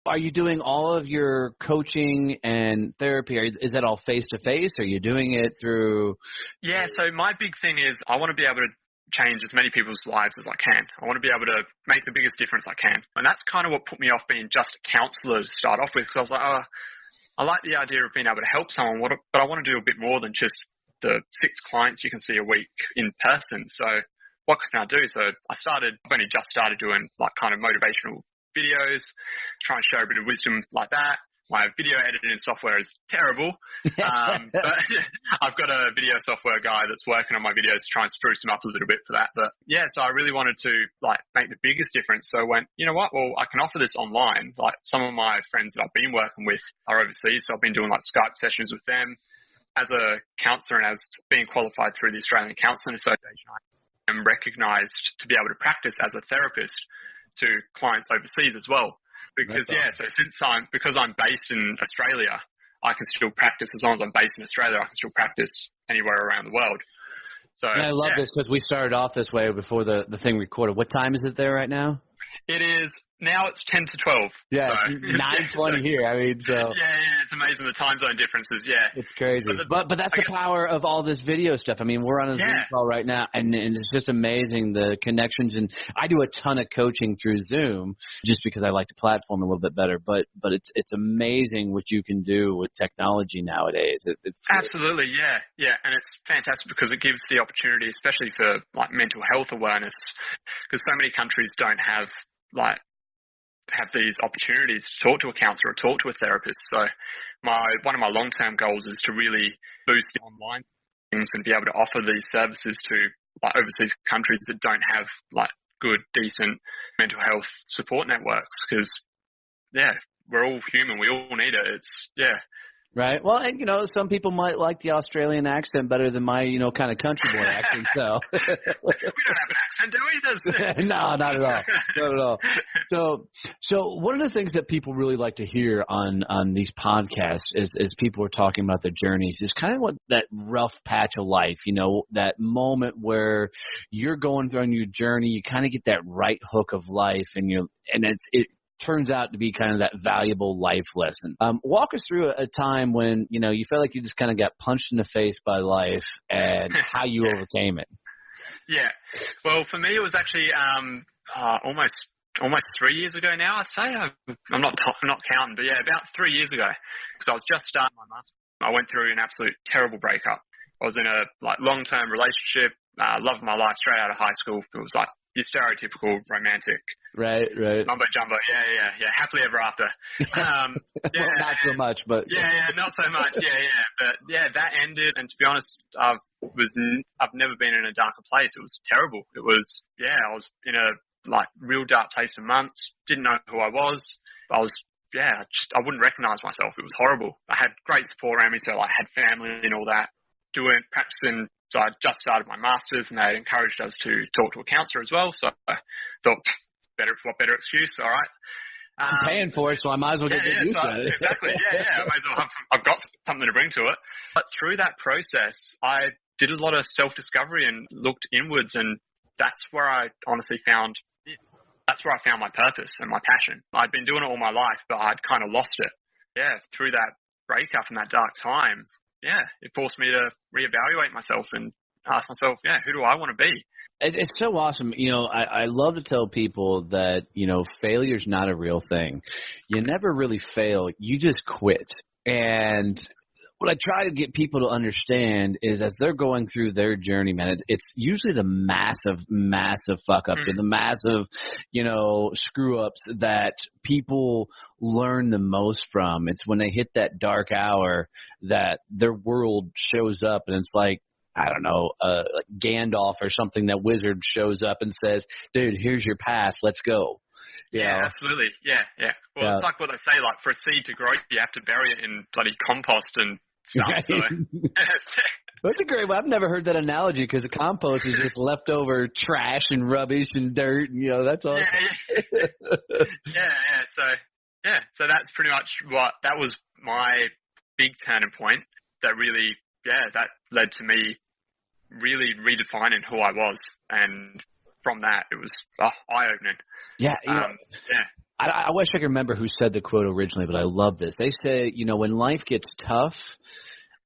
Are you doing all of your coaching and therapy? Is that all face-to-face? Are you doing it through? Yeah, so my big thing is I want to be able to change as many people's lives as I can. I want to be able to make the biggest difference I can. And that's kind of what put me off being just a counsellor to start off with. Because I was like, oh, I like the idea of being able to help someone, but I want to do a bit more than just the 6 clients you can see a week in person. So what can I do? So I've only just started doing like kind of motivational videos, try and share a bit of wisdom like that. My video editing software is terrible, but I've got a video software guy that's working on my videos to try and spruce them up a little bit for that. But yeah, so I really wanted to like make the biggest difference. So I went, you know what? Well, I can offer this online. Like some of my friends that I've been working with are overseas, so I've been doing like Skype sessions with them. As a counsellor and as being qualified through the Australian Counselling Association, I am recognised to be able to practice as a therapist to clients overseas as well. Because so because I'm based in Australia, I can still practice as long as I'm based in Australia. I can still practice anywhere around the world. So and I love this because we started off this way before the thing recorded. What time is it there right now? It is now. It's 10 to 12. Yeah, so, 9:20 here. I mean, so yeah, it's amazing the time zone differences. Yeah, it's crazy. But that's the power of all this video stuff. I mean, we're on a Zoom call right now, and it's just amazing the connections. And I do a ton of coaching through Zoom just because I like the platform a little bit better. But it's amazing what you can do with technology nowadays. It's absolutely, yeah, and it's fantastic because it gives the opportunity, especially for like mental health awareness, because so many countries don't have these opportunities to talk to a counsellor or talk to a therapist. So one of my long-term goals is to really boost the online things and be able to offer these services to like overseas countries that don't have like good, decent mental health support networks. Because we're all human. We all need it. Right. Well, and, some people might like the Australian accent better than my, kind of country boy accent. So we don't have an accent, do we? No, not at all. Not at all. So one of the things that people really like to hear on these podcasts is people are talking about their journeys is kind of what that rough patch of life, that moment where you're going through on your journey, you kind of get that right hook of life and it turns out to be kind of that valuable life lesson. Walk us through a time when, you felt like you just kind of got punched in the face by life and how you overcame it. Yeah. Well, for me, it was actually almost 3 years ago now, I'd say. I'm not counting, but about 3 years ago, because I was just starting my master's. I went through an absolute terrible breakup. I was in a long-term relationship, loved my life straight out of high school. It was like your stereotypical romantic. Right. Mumbo jumbo. Yeah. Happily ever after. Well, not so much, but. Yeah, not so much. Yeah. But that ended. And to be honest, I've never been in a darker place. It was terrible. It was, I was in a real dark place for months. Didn't know who I was. I wouldn't recognize myself. It was horrible. I had great support around me. So I had family and all that practicing. So I just started my master's and they encouraged us to talk to a counsellor as well. So I thought, what better excuse? All right. I'm paying for it, so I might as well get used to it. Exactly. Yeah. I might as well I've got something to bring to it. But through that process, I did a lot of self-discovery and looked inwards, and that's where I honestly found my purpose and my passion. I'd been doing it all my life, but I'd kind of lost it. Yeah. Through that breakup and that dark time, it forced me to reevaluate myself and ask myself, who do I want to be? It's so awesome. I love to tell people that, failure's not a real thing. You never really fail. You just quit. And what I try to get people to understand is as they're going through their journey, man, it's usually the massive fuck-ups or the massive, screw-ups that people learn the most from. It's when they hit that dark hour that their world shows up and it's like, I don't know, like Gandalf or something, that wizard shows up and says, dude, here's your path. Let's go. Yeah, absolutely. Yeah. Well, it's like what they say, like for a seed to grow, you have to bury it in bloody compost and stuff. Right. So, that's a great one. I've never heard that analogy because the compost is just leftover trash and rubbish and dirt. And, that's all. Yeah. So that's pretty much that was my big turning point that really, that led to me really redefining who I was. And from that, it was eye-opening. Yeah. I wish I could remember who said the quote originally, but I love this. They say, when life gets tough,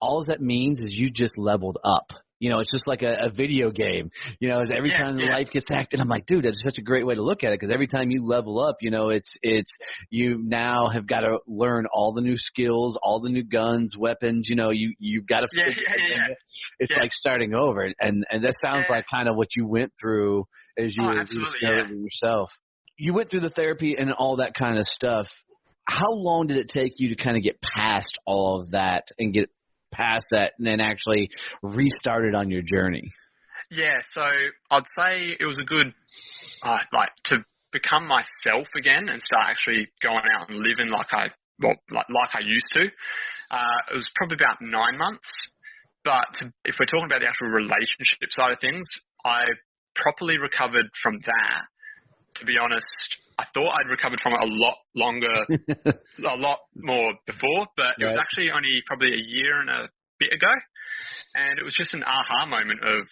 all that means is you just leveled up. It's just like a video game. As every time life gets hectic, I'm like, dude, that's such a great way to look at it, because every time you level up, it's you now have got to learn all the new skills, all the new guns, weapons. You've got to. It's like starting over, and that sounds like kind of what you went through as you discovered yourself. You went through the therapy and all that kind of stuff. How long did it take you to kind of get past all of that and get past that and then actually restarted on your journey? Yeah, so I'd say it was a good, to become myself again and start actually going out and living like I used to. It was probably about 9 months. But if we're talking about the actual relationship side of things, I properly recovered from that. To be honest, I thought I'd recovered from it a lot longer, a lot more before, but it was actually only probably a year and a bit ago. And it was just an aha moment of,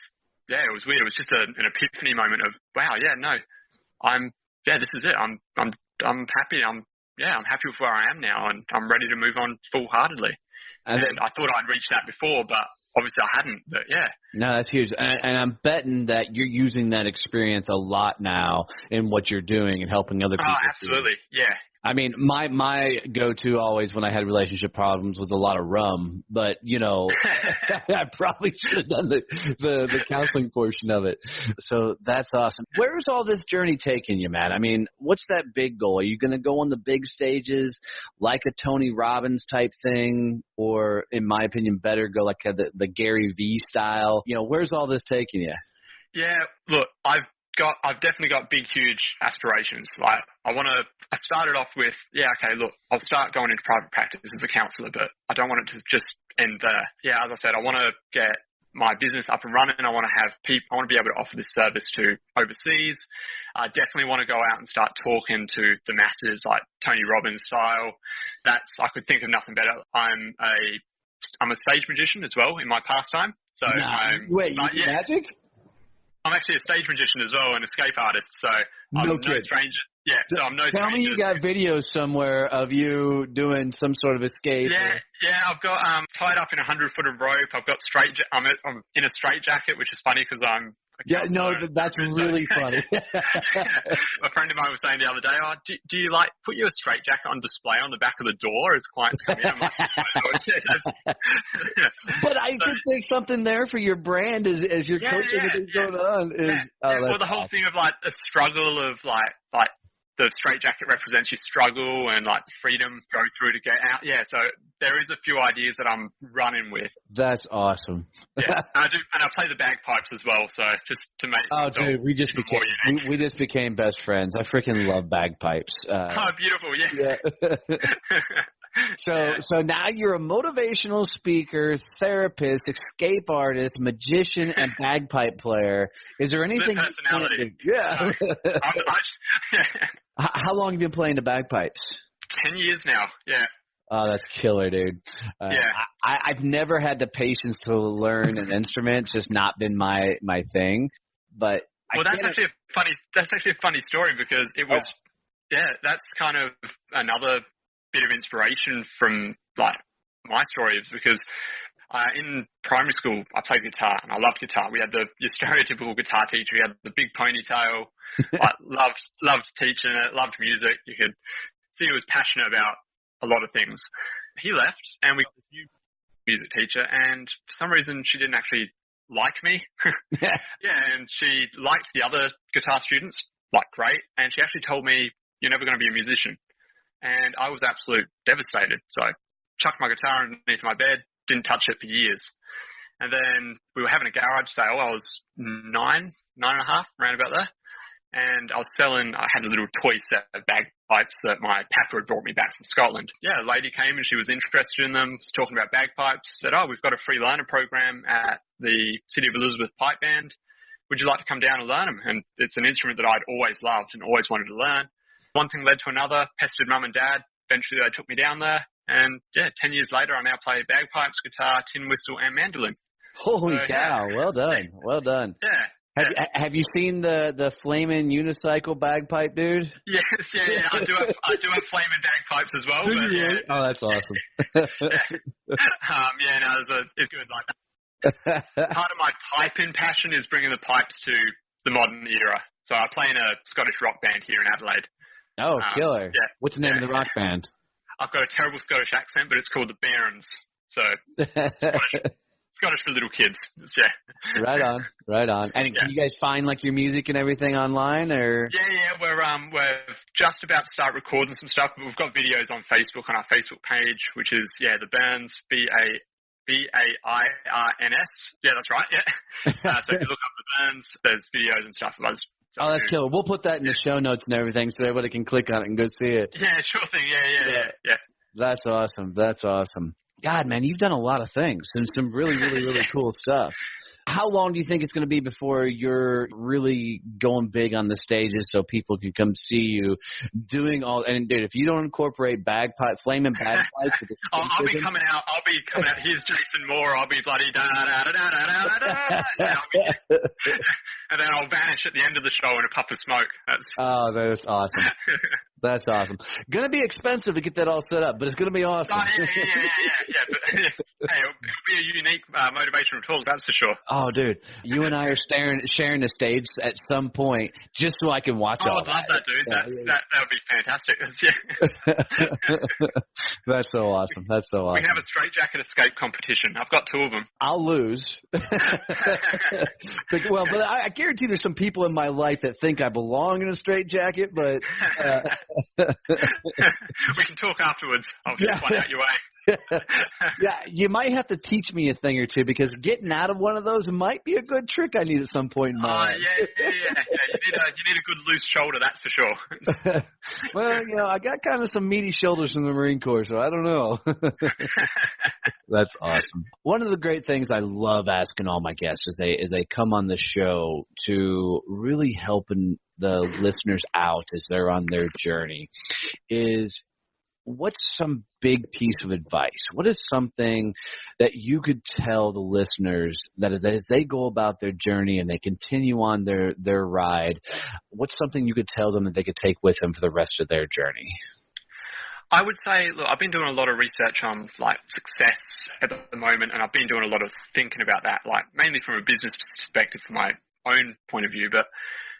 it was weird. It was just an epiphany moment of, wow, this is it. I'm happy. I'm happy with where I am now, and I'm ready to move on full-heartedly. And I thought I'd reached that before, but obviously I hadn't, but yeah. No, that's huge. And I'm betting that you're using that experience a lot now in what you're doing and helping other people. Oh, absolutely. Yeah. I mean, my go-to always when I had relationship problems was a lot of rum, but I probably should have done the counseling portion of it. So that's awesome. Where's all this journey taking you, Matt? I mean, what's that big goal? Are you going to go on the big stages like a Tony Robbins type thing, or in my opinion, better go like the Gary V style? Where's all this taking you? Yeah, look, I've definitely got big, huge aspirations. Like, I started off with, look, I'll start going into private practice as a counsellor, but I don't want it to just end there. Yeah, as I said, I want to get my business up and running. I want to have I want to be able to offer this service to overseas. I definitely want to go out and start talking to the masses like Tony Robbins style. I could think of nothing better. I'm a stage magician as well in my pastime. So you do magic? I'm actually a stage magician as well, and escape artist, so I'm no stranger. Yeah, so I'm no stranger. Tell me you got videos somewhere of you doing some sort of escape. Yeah, I've got tied up in 100-foot of rope. I've got I'm in a straight jacket, which is funny because I'm that's really funny. A friend of mine was saying the other day, do you put your straight jacket on display on the back of the door as clients come in? I'm like, but I just think something there for your brand as you're coaching everything going on. The whole thing of a struggle of like the straight jacket represents your struggle and freedom go through to get out. Yeah, so there is a few ideas that I'm running with. That's awesome. Yeah, and I play the bagpipes as well. So just to make dude, we just became best friends. I freaking love bagpipes. Beautiful, yeah. So now you're a motivational speaker, therapist, escape artist, magician, and bagpipe player. Is there anything? Personality. Yeah. How long have you been playing the bagpipes? 10 years now. Yeah. Oh, that's killer, dude. I've never had the patience to learn an instrument. It's just not been my thing. But that's actually a funny story because it was that's kind of another bit of inspiration from my story, is because in primary school I played guitar and I loved guitar. We had your stereotypical guitar teacher. He had the big ponytail. I loved teaching it, loved music. You could see he was passionate about a lot of things. He left and we got this new music teacher, and for some reason she didn't actually like me. And she liked the other guitar students great, and she actually told me, "You're never going to be a musician." And I was absolutely devastated. So I chucked my guitar underneath my bed, didn't touch it for years. And then we were having a garage sale. I was 9 and a half, around about there. And I had a little toy set of bagpipes that my papa had brought me back from Scotland. Yeah, a lady came and she was interested in them, was talking about bagpipes, said, we've got a free learner program at the City of Elizabeth Pipe Band. Would you like to come down and learn them? And it's an instrument that I'd always loved and always wanted to learn. One thing led to another, pestered mum and dad. Eventually they took me down there. And 10 years later, I now play bagpipes, guitar, tin whistle, and mandolin. Holy cow. Well done. Well done. Yeah. Have you seen the flaming unicycle bagpipe, dude? Yes, yeah. I do have flaming bagpipes as well. But, yeah. Oh, that's awesome. It's good. Like part of my piping passion is bringing the pipes to the modern era. So I play in a Scottish rock band here in Adelaide. Oh, killer! Yeah, what's the name of the rock band? I've got a terrible Scottish accent, but it's called the Bairns. So Scottish for little kids. Yeah. Right on. And can you guys find like your music and everything online, or? Yeah. We're just about to start recording some stuff, but we've got videos on Facebook on our Facebook page, which is the Bairns, Bairns. Yeah, that's right. Yeah. So if you look up the Bairns, there's videos and stuff of us. Oh, that's killer. We'll put that in the show notes and everything so everybody can click on it and go see it. Yeah, sure thing. Yeah. That's awesome. God, man, you've done a lot of things and some really, really, really cool stuff. How long do you think it's going to be before you're really going big on the stages so people can come see you doing all? And dude, if you don't incorporate flaming bagpipes with I'll be coming out. Here's Jason Moore. I'll be bloody da da da da da da da. And then I'll vanish at the end of the show in a puff of smoke. That's awesome. That's awesome. Going to be expensive to get that all set up, but it's going to be awesome. Oh, yeah. But hey, it'll be a unique motivational tool, that's for sure. Oh, dude, you and I are sharing the stage at some point just so I can watch all that. I love that, dude. That would be fantastic. That's so awesome. We can have a straitjacket escape competition. I've got 2 of them. I'll lose. But I guarantee there's some people in my life that think I belong in a straitjacket, but... We can talk afterwards. I'll get one out your way. Yeah, you might have to teach me a thing or two because getting out of one of those might be a good trick I need at some point in my life. Yeah. You need a good loose shoulder, that's for sure. Well, I got kind of some meaty shoulders from the Marine Corps, so I don't know. That's awesome. One of the great things I love asking all my guests as they come on the show to really helping the listeners out as they're on their journey is, what's some big piece of advice? What is something that you could tell the listeners that as they go about their journey and they continue on their ride, what's something you could tell them that they could take with them for the rest of their journey? I would say, look, I've been doing a lot of research on success at the moment, and I've been doing a lot of thinking about that, mainly from a business perspective from my own point of view. But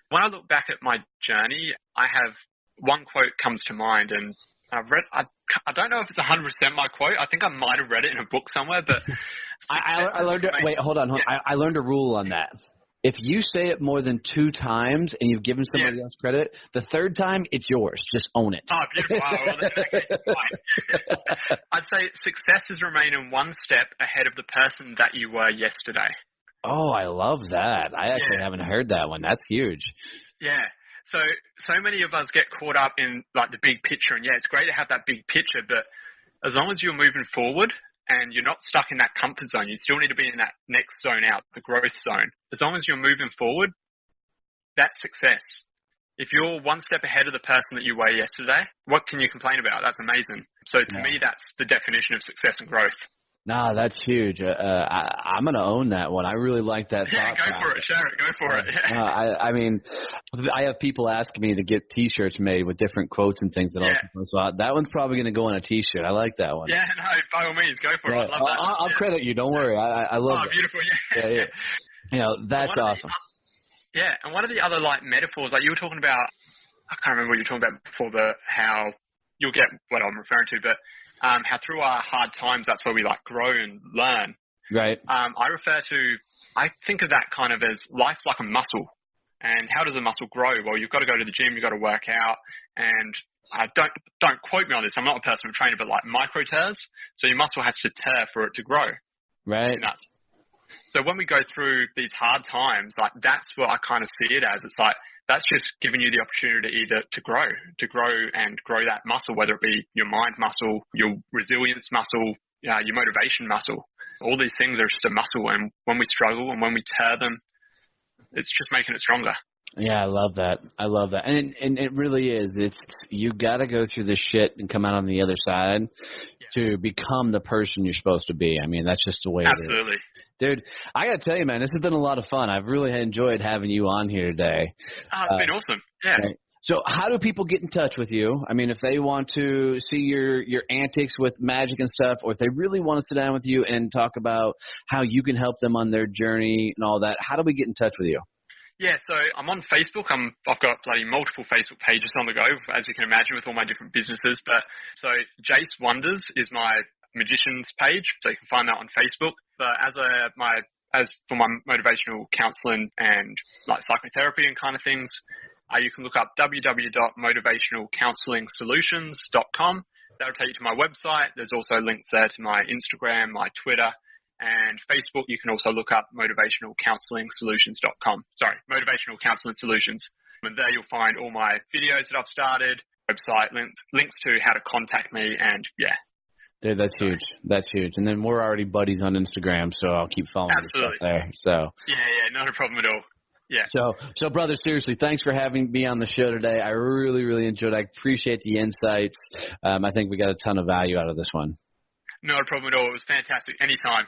when I look back at my journey, I have one quote comes to mind, and I've read, I don't know if it's 100% my quote. I think I might have read it in a book somewhere, but I learned it. Wait, hold on. Yeah. I learned a rule on that. If you say it more than 2 times and you've given somebody else credit, the 3rd time, it's yours. Just own it. Oh, beautiful. I'd say success is remaining one step ahead of the person that you were yesterday. Oh, I love that. I actually haven't heard that one. That's huge. Yeah. So many of us get caught up in the big picture, and it's great to have that big picture, but as long as you're moving forward and you're not stuck in that comfort zone, you still need to be in that next zone out, the growth zone. As long as you're moving forward, that's success. If you're one step ahead of the person that you were yesterday, what can you complain about? That's amazing. So to me, that's the definition of success and growth. No, that's huge. I'm going to own that one. I really like that thought process. Go for it. Share it. Go for it. I mean, I have people ask me to get T-shirts made with different quotes and things so that one's probably going to go on a T-shirt. I like that one. Yeah, no, by all means, go for it. I love that. I'll credit you. Don't worry. I love it. Oh, beautiful. Yeah. That's awesome. And one of the other metaphors, you were talking about, I can't remember what you were talking about before, but how you'll get what I'm referring to, but how through our hard times, that's where we grow and learn. Right. I think of that kind of as life's like a muscle. And how does a muscle grow? Well, you've got to go to the gym, you've got to work out, and don't quote me on this. I'm not a personal trainer, but micro tears. So your muscle has to tear for it to grow. Right. So when we go through these hard times, that's what I kind of see it as. It's that's just giving you the opportunity to grow and grow that muscle, whether it be your mind muscle, your resilience muscle, your motivation muscle. All these things are just a muscle, and when we struggle and when we tear them, it's just making it stronger. Yeah, I love that. And it really is. You got to go through this shit and come out on the other side to become the person you're supposed to be. I mean, that's just the way it is. Absolutely. Dude, I got to tell you, man, this has been a lot of fun. I've really enjoyed having you on here today. It's been awesome. Yeah. Right. So how do people get in touch with you? I mean, if they want to see your antics with magic and stuff, or if they really want to sit down with you and talk about how you can help them on their journey and all that, how do we get in touch with you? Yeah, so I'm on Facebook. I've got bloody multiple Facebook pages on the go, as you can imagine, with all my different businesses. But so Jace Wonders is my magician's page, so you can find that on Facebook. But as for my motivational counseling and like psychotherapy and kind of things, you can look up www.motivationalcounselingsolutions.com. That'll take you to my website. There's also links there to my Instagram, my Twitter, and Facebook. You can also look up motivationalcounselingsolutions.com. Sorry, Motivational Counseling Solutions. And there you'll find all my videos that I've started, website links to how to contact me, and yeah. Dude, that's huge. That's huge. And then we're already buddies on Instagram, so I'll keep following your stuff there. So yeah, not a problem at all. Yeah. So brother, seriously, thanks for having me on the show today. I really, really enjoyed it. I appreciate the insights. I think we got a ton of value out of this one. Not a problem at all. It was fantastic. Anytime.